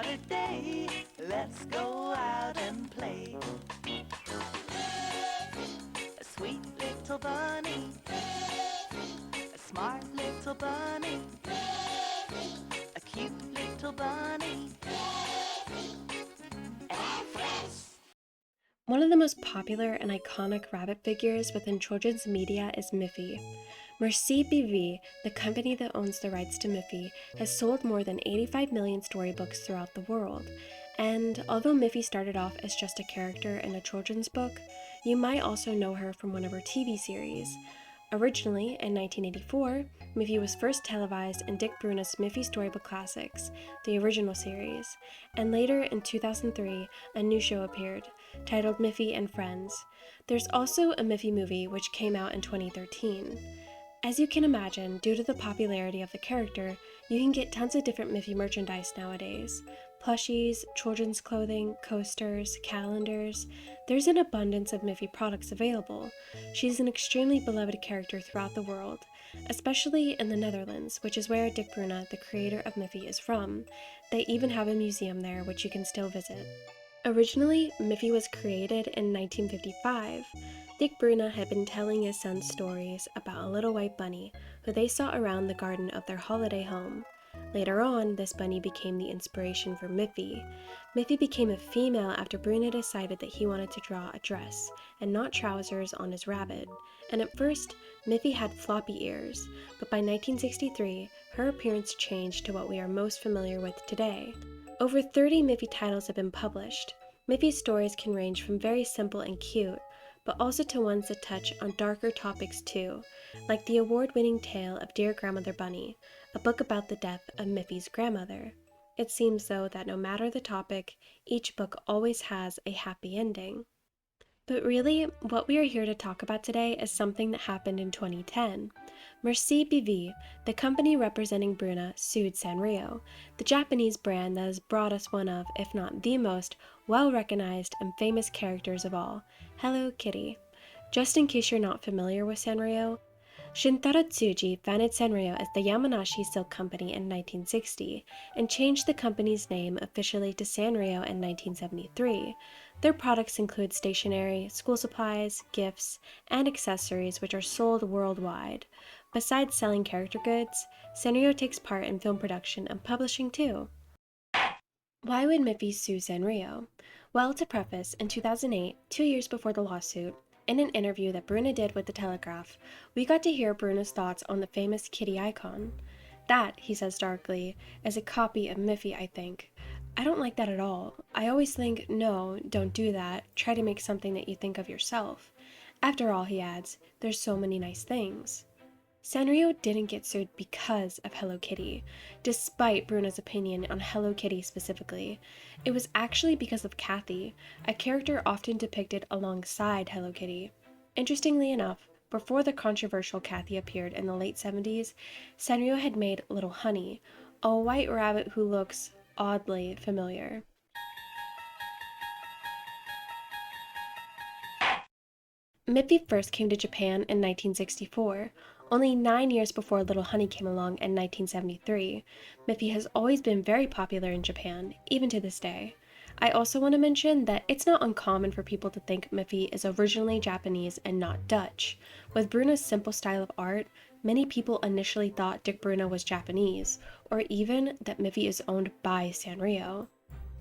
Saturday, let's go out and play. A sweet little bunny, a smart little bunny, a cute little bunny, and friends. One of the most popular and iconic rabbit figures within children's media is Miffy. Merci BV, the company that owns the rights to Miffy, has sold more than 85 million storybooks throughout the world. And although Miffy started off as just a character in a children's book, you might also know her from one of her TV series. Originally, in 1984, Miffy was first televised in Dick Bruna's Miffy Storybook Classics, the original series, and later in 2003, a new show appeared, titled Miffy and Friends. There's also a Miffy movie which came out in 2013. As you can imagine, due to the popularity of the character, you can get tons of different Miffy merchandise nowadays. Plushies, children's clothing, coasters, calendars. There's an abundance of Miffy products available. She's an extremely beloved character throughout the world, especially in the Netherlands, which is where Dick Bruna, the creator of Miffy, is from. They even have a museum there which you can still visit. Originally, Miffy was created in 1955. Dick Bruna had been telling his son stories about a little white bunny who they saw around the garden of their holiday home. Later on, this bunny became the inspiration for Miffy. Miffy became a female after Bruna decided that he wanted to draw a dress and not trousers on his rabbit. And at first, Miffy had floppy ears, but by 1963, her appearance changed to what we are most familiar with today. Over 30 Miffy titles have been published. Miffy's stories can range from very simple and cute, but also to ones that touch on darker topics too, like the award-winning tale of Dear Grandmother Bunny, a book about the death of Miffy's grandmother. It seems, though, that no matter the topic, each book always has a happy ending. But really, what we are here to talk about today is something that happened in 2010. Merci BV, the company representing Bruna, sued Sanrio, the Japanese brand that has brought us one of, if not the most, well-recognized and famous characters of all, Hello Kitty. Just in case you're not familiar with Sanrio, Shintaro Tsuji founded Sanrio as the Yamanashi Silk Company in 1960 and changed the company's name officially to Sanrio in 1973. Their products include stationery, school supplies, gifts, and accessories which are sold worldwide. Besides selling character goods, Sanrio takes part in film production and publishing too. Why would Miffy sue Sanrio? Well, to preface, in 2008, 2 years before the lawsuit, in an interview that Bruna did with The Telegraph, we got to hear Bruna's thoughts on the famous kitty icon. That, he says darkly, is a copy of Miffy, I think. I don't like that at all. I always think, no, don't do that. Try to make something that you think of yourself. After all, he adds, there's so many nice things. Sanrio didn't get sued because of Hello Kitty, despite Bruna's opinion on Hello Kitty specifically. It was actually because of Kathy, a character often depicted alongside Hello Kitty. Interestingly enough, before the controversial Kathy appeared in the late 70s, Sanrio had made Little Honey, a white rabbit who looks oddly familiar. Miffy first came to Japan in 1964, only 9 years before Little Honey came along in 1973. Miffy has always been very popular in Japan, even to this day. I also want to mention that it's not uncommon for people to think Miffy is originally Japanese and not Dutch. With Bruna's simple style of art, many people initially thought Dick Bruna was Japanese, or even that Miffy is owned by Sanrio.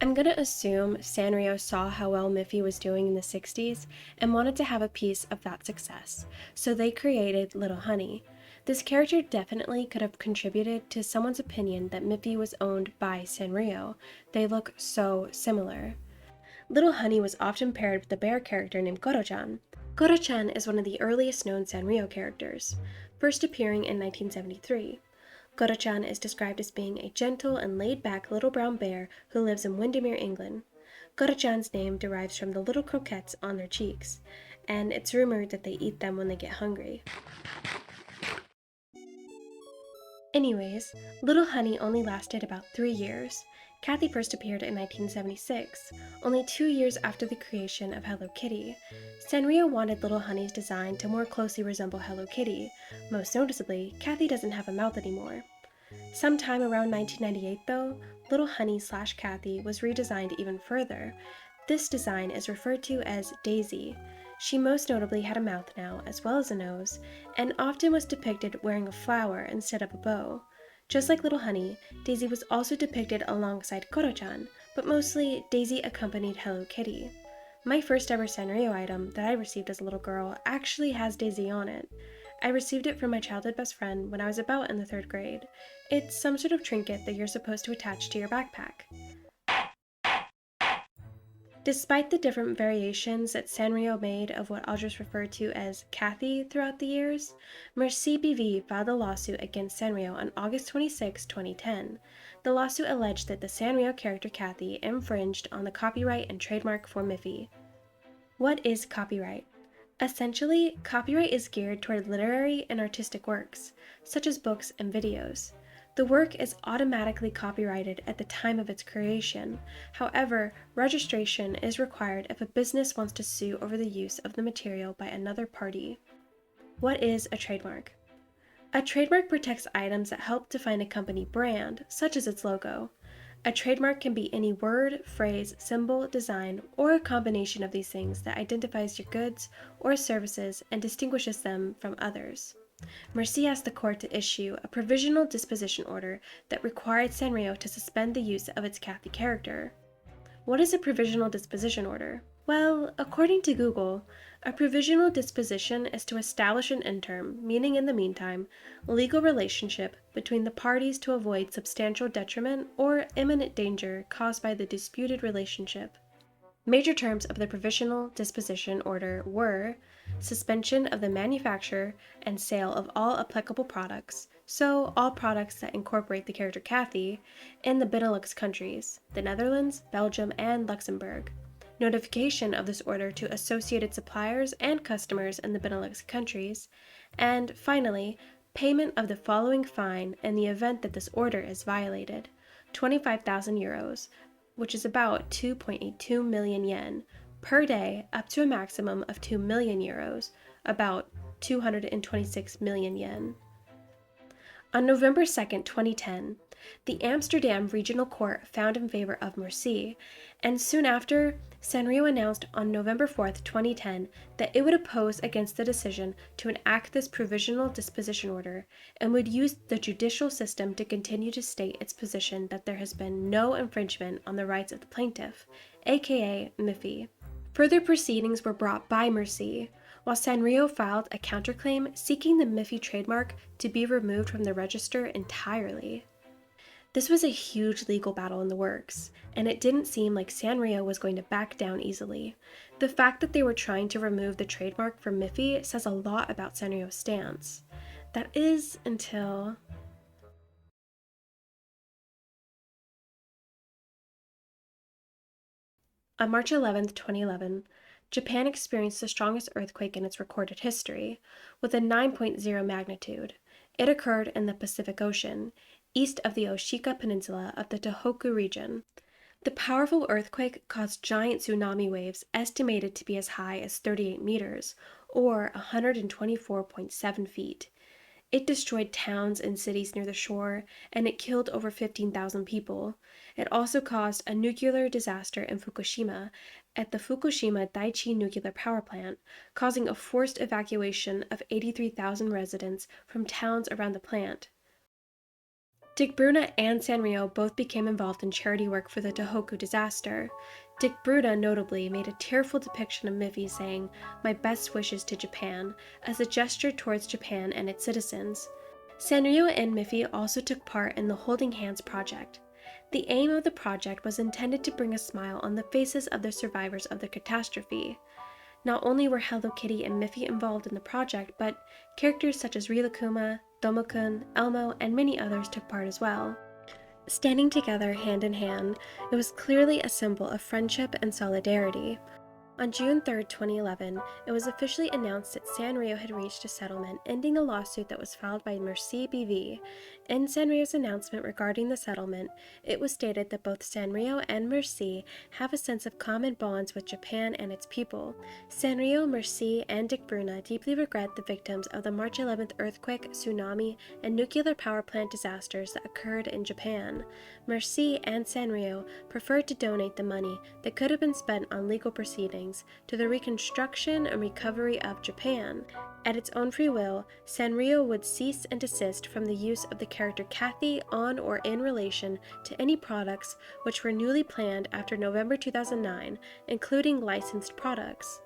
I'm gonna assume Sanrio saw how well Miffy was doing in the 60s and wanted to have a piece of that success, so they created Little Honey. This character definitely could have contributed to someone's opinion that Miffy was owned by Sanrio. They look so similar. Little Honey was often paired with a bear character named Goro-chan. Goro-chan is one of the earliest known Sanrio characters, first appearing in 1973. Goro-chan is described as being a gentle and laid-back little brown bear who lives in Windermere, England. Goro-chan's name derives from the little croquettes on their cheeks, and it's rumored that they eat them when they get hungry. Anyways, Little Honey only lasted about 3 years. Kathy first appeared in 1976, only 2 years after the creation of Hello Kitty. Sanrio wanted Little Honey's design to more closely resemble Hello Kitty. Most noticeably, Kathy doesn't have a mouth anymore. Sometime around 1998, though, Little Honey / Kathy was redesigned even further. This design is referred to as Daisy. She most notably had a mouth now, as well as a nose, and often was depicted wearing a flower instead of a bow. Just like Little Honey, Daisy was also depicted alongside Koro-chan, but mostly Daisy accompanied Hello Kitty. My first ever Sanrio item that I received as a little girl actually has Daisy on it. I received it from my childhood best friend when I was about in the 3rd grade. It's some sort of trinket that you're supposed to attach to your backpack. Despite the different variations that Sanrio made of what I'll just refer to as Kathy throughout the years, Merci BV filed a lawsuit against Sanrio on August 26, 2010. The lawsuit alleged that the Sanrio character Kathy infringed on the copyright and trademark for Miffy. What is copyright? Essentially, copyright is geared toward literary and artistic works, such as books and videos. The work is automatically copyrighted at the time of its creation. However, registration is required if a business wants to sue over the use of the material by another party. What is a trademark? A trademark protects items that help define a company brand, such as its logo. A trademark can be any word, phrase, symbol, design, or a combination of these things that identifies your goods or services and distinguishes them from others. Merci asked the court to issue a provisional disposition order that required Sanrio to suspend the use of its Kathy character. What is a provisional disposition order? Well, according to Google, a provisional disposition is to establish an interim, meaning in the meantime, legal relationship between the parties to avoid substantial detriment or imminent danger caused by the disputed relationship. Major terms of the provisional disposition order were suspension of the manufacture and sale of all applicable products, so all products that incorporate the character Kathy, in the Benelux countries, the Netherlands, Belgium, and Luxembourg. Notification of this order to associated suppliers and customers in the Benelux countries, and finally, payment of the following fine in the event that this order is violated: 25,000 euros, which is about 2.82 million yen, per day up to a maximum of 2 million euros, about 226 million yen. On November 2, 2010, the Amsterdam Regional Court found in favor of Merci, and soon after, Sanrio announced on November 4, 2010, that it would oppose against the decision to enact this provisional disposition order and would use the judicial system to continue to state its position that there has been no infringement on the rights of the plaintiff, aka Miffy. Further proceedings were brought by Merci, while Sanrio filed a counterclaim seeking the Miffy trademark to be removed from the register entirely. This was a huge legal battle in the works, and it didn't seem like Sanrio was going to back down easily. The fact that they were trying to remove the trademark from Miffy says a lot about Sanrio's stance. That is until... On March 11, 2011, Japan experienced the strongest earthquake in its recorded history, with a 9.0 magnitude. It occurred in the Pacific Ocean, east of the Oshika Peninsula of the Tohoku region. The powerful earthquake caused giant tsunami waves estimated to be as high as 38 meters, or 124.7 feet. It destroyed towns and cities near the shore, and it killed over 15,000 people. It also caused a nuclear disaster in Fukushima at the Fukushima Daiichi nuclear power plant, causing a forced evacuation of 83,000 residents from towns around the plant. Dick Bruna and Sanrio both became involved in charity work for the Tohoku disaster. Dick Bruna notably made a tearful depiction of Miffy saying, "My best wishes to Japan," as a gesture towards Japan and its citizens. Sanrio and Miffy also took part in the Holding Hands project. The aim of the project was intended to bring a smile on the faces of the survivors of the catastrophe. Not only were Hello Kitty and Miffy involved in the project, but characters such as Rilakuma, Domokun, Elmo, and many others took part as well. Standing together hand in hand, it was clearly a symbol of friendship and solidarity. On June 3, 2011, it was officially announced that Sanrio had reached a settlement, ending a lawsuit that was filed by Merci BV. In Sanrio's announcement regarding the settlement, it was stated that both Sanrio and Merci have a sense of common bonds with Japan and its people. Sanrio, Merci, and Dick Bruna deeply regret the victims of the March 11th earthquake, tsunami, and nuclear power plant disasters that occurred in Japan. Merci and Sanrio preferred to donate the money that could have been spent on legal proceedings to the reconstruction and recovery of Japan. At its own free will, Sanrio would cease and desist from the use of the character Kathy on or in relation to any products which were newly planned after November 2009, including licensed products.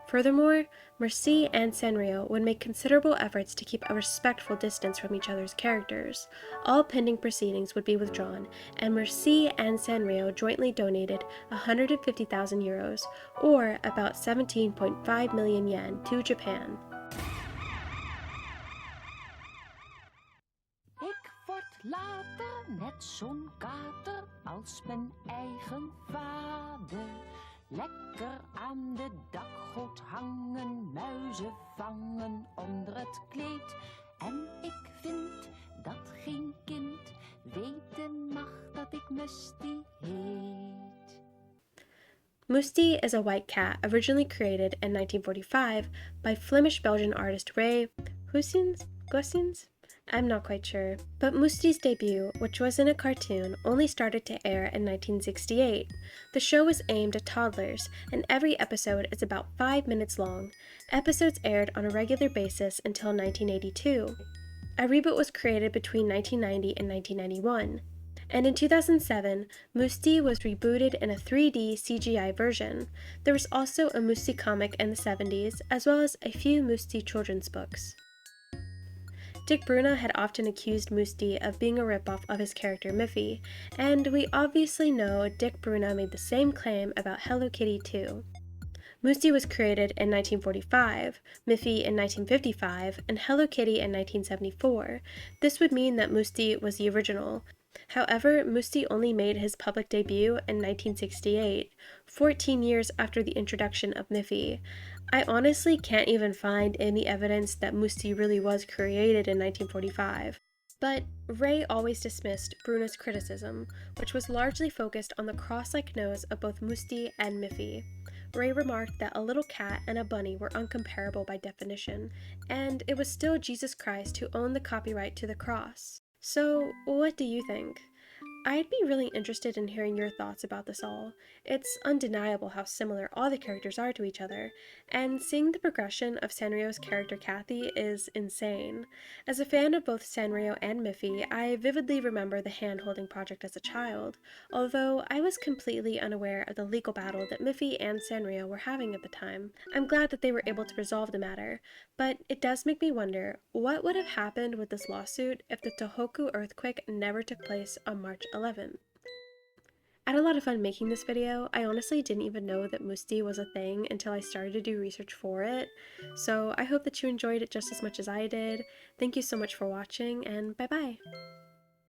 Furthermore, Merci and Sanrio would make considerable efforts to keep a respectful distance from each other's characters. All pending proceedings would be withdrawn, and Merci and Sanrio jointly donated 150,000 euros, or about 17.5 million yen, to Japan. Ik word later net zo'n kater als mijn eigen vader. Lekker aan de dakgoot hangen, muizen vangen onder het kleed. En ik vind dat geen kind weten mag dat ik Musty heet. Musty is a white cat originally created in 1945 by Flemish-Belgian artist Ray Goossens? I'm not quite sure. But Musty's debut, which was in a cartoon, only started to air in 1968. The show was aimed at toddlers, and every episode is about 5 minutes long. Episodes aired on a regular basis until 1982. A reboot was created between 1990 and 1991. And in 2007, Musty was rebooted in a 3D CGI version. There was also a Musty comic in the 70s, as well as a few Musty children's books. Dick Bruna had often accused Musty of being a ripoff of his character Miffy, and we obviously know Dick Bruna made the same claim about Hello Kitty too. Musty was created in 1945, Miffy in 1955, and Hello Kitty in 1974. This would mean that Musty was the original. However, Musty only made his public debut in 1968, 14 years after the introduction of Miffy. I honestly can't even find any evidence that Musty really was created in 1945. But Ray always dismissed Bruna's criticism, which was largely focused on the cross-like nose of both Musty and Miffy. Ray remarked that a little cat and a bunny were uncomparable by definition, and it was still Jesus Christ who owned the copyright to the cross. So, what do you think? I'd be really interested in hearing your thoughts about this all. It's undeniable how similar all the characters are to each other, and seeing the progression of Sanrio's character Kathy is insane. As a fan of both Sanrio and Miffy, I vividly remember the hand-holding project as a child, although I was completely unaware of the legal battle that Miffy and Sanrio were having at the time. I'm glad that they were able to resolve the matter, but it does make me wonder, what would have happened with this lawsuit if the Tohoku earthquake never took place on March 11th? I had a lot of fun making this video. I honestly didn't even know that Musty was a thing until I started to do research for it, so I hope that you enjoyed it just as much as I did. Thank you so much for watching, and bye-bye!